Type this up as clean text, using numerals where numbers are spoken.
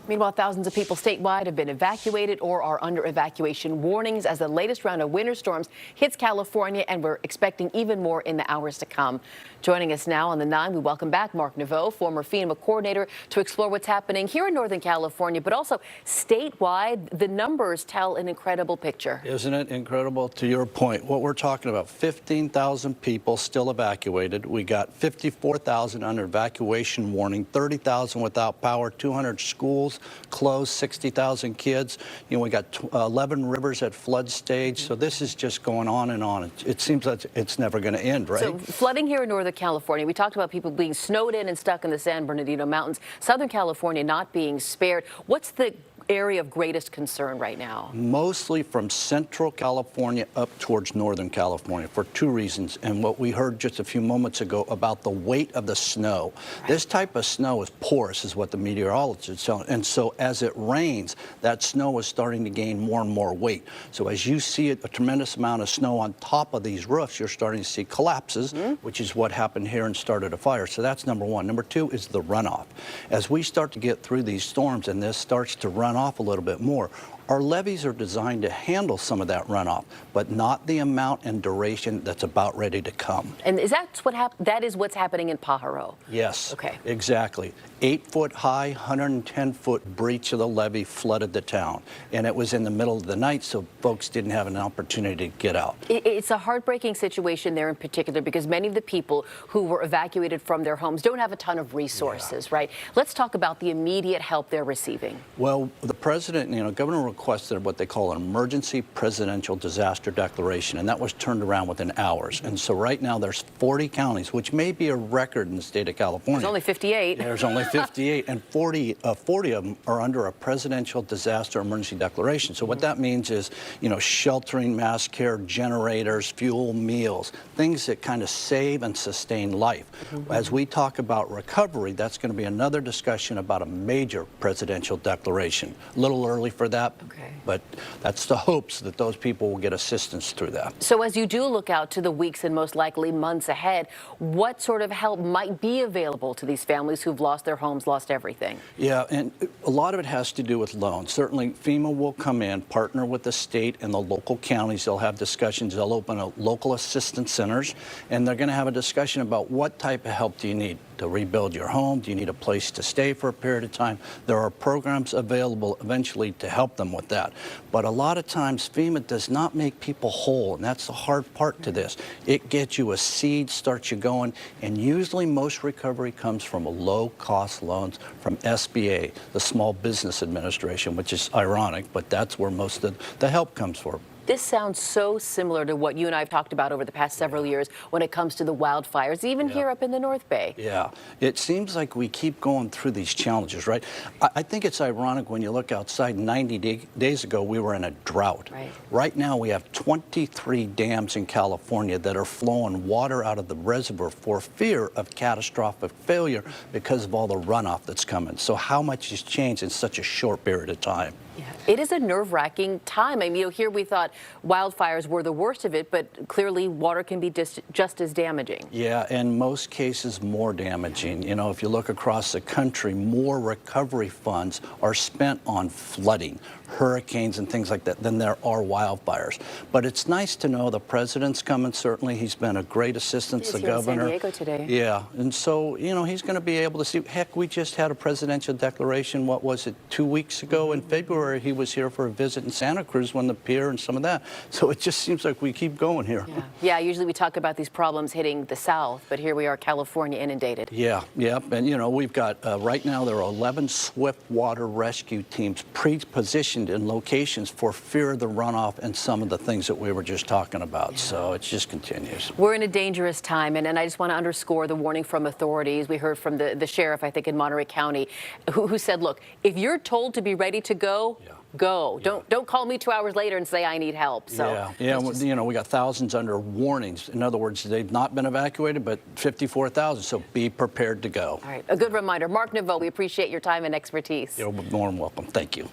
Meanwhile, thousands of people statewide have been evacuated or are under evacuation warnings as the latest round of winter storms hits California, and we're expecting even more in the hours to come. Joining us now on the 9, we welcome back Mark Neveau, former FEMA coordinator, to explore what's happening here in Northern California, but also statewide. The numbers tell an incredible picture. Isn't it incredible? To your point, what we're talking about, 15,000 people still evacuated. We got 54,000 under evacuation warning, 30,000 without power, 200 schools closed, 60,000 kids. You know, we got 11 rivers at flood stage. So this is just going on and on. It seems like it's never going to end, right? So flooding here in Northern California, we talked about people being snowed in and stuck in the San Bernardino Mountains. Southern California not being spared. What's the area of greatest concern right now? Mostly from Central California up towards Northern California for two reasons. And what we heard just a few moments ago about the weight of the snow. Right. This type of snow is porous, is what the meteorologists tell. And so as it rains, that snow is starting to gain more and more weight. So as you see a tremendous amount of snow on top of these roofs, you're starting to see collapses, which is what happened here and started a fire. So that's number one. Number two is the runoff. As we start to get through these storms and this starts to run off a little bit more, our levees are designed to handle some of that runoff, but not the amount and duration that's about ready to come. And is that that is what's happening in Pajaro? Yes. Okay. Exactly. 8-foot high, 110-foot breach of the levee flooded the town, and it was in the middle of the night, so folks didn't have an opportunity to get out. It's a heartbreaking situation there in particular because many of the people who were evacuated from their homes don't have a ton of resources, right? Let's talk about the immediate help they're receiving. Well, the president, Governor requested what they call an emergency presidential disaster declaration, and that was turned around within hours. And so right now there's 40 counties, which may be a record in the state of California. There's only 58. There's only 58, and 40 of them are under a presidential disaster emergency declaration. So what that means is, sheltering, mass care, generators, fuel, meals, things that kind of save and sustain life. As we talk about recovery, that's going to be another discussion about a major presidential declaration. A little early for that, but that's the hopes that those people will get assistance through that. So as you do look out to the weeks and most likely months ahead, what sort of help might be available to these families who've lost their homes, lost everything? Yeah, and a lot of it has to do with loans. Certainly FEMA will come in, partner with the state and the local counties. They'll have discussions. They'll open up local assistance centers, and they're going to have a discussion about what type of help do you need to rebuild your home? Do you need a place to stay for a period of time? There are programs available eventually to help them with that. But a lot of times FEMA does not make people whole, and that's the hard part to this. It gets you a seed, starts you going, and usually most recovery comes from low-cost loans from SBA, the Small Business Administration, which is ironic, but that's where most of the help comes from. This sounds so similar to what you and I have talked about over the past several years when it comes to the wildfires, even here up in the North Bay. Yeah, it seems like we keep going through these challenges, right? I think it's ironic when you look outside. 90 days ago, we were in a drought. Right now, we have 23 dams in California that are flowing water out of the reservoir for fear of catastrophic failure because of all the runoff that's coming. So how much has changed in such a short period of time? Yeah. It is a nerve-wracking time. I mean, here we thought wildfires were the worst of it, but clearly water can be just as damaging. Yeah, in most cases more damaging. If you look across the country, more recovery funds are spent on flooding, hurricanes and things like that than there are wildfires. But it's nice to know the president's coming. Certainly, he's been a great assistance. The governor. In San Diego today. Yeah, and so he's going to be able to see. Heck, we just had a presidential declaration. What was it, 2 weeks ago in February? He was here for a visit in Santa Cruz when the pier and some of that. So it just seems like we keep going here. Yeah. Usually we talk about these problems hitting the South, but here we are, California inundated. Yeah. And we've got right now there are 11 swift water rescue teams pre-positioned in locations for fear of the runoff and some of the things that we were just talking about. So it just continues. We're in a dangerous time, and I just want to underscore the warning from authorities. We heard from the sheriff, I think, in Monterey County, who said, look, if you're told to be ready to go, go. Don't call me 2 hours later and say I need help. So we got thousands under warnings. In other words, they've not been evacuated, but 54,000. So be prepared to go. All right, a good reminder. Mark Neveau, we appreciate your time and expertise. You're more than welcome. Thank you.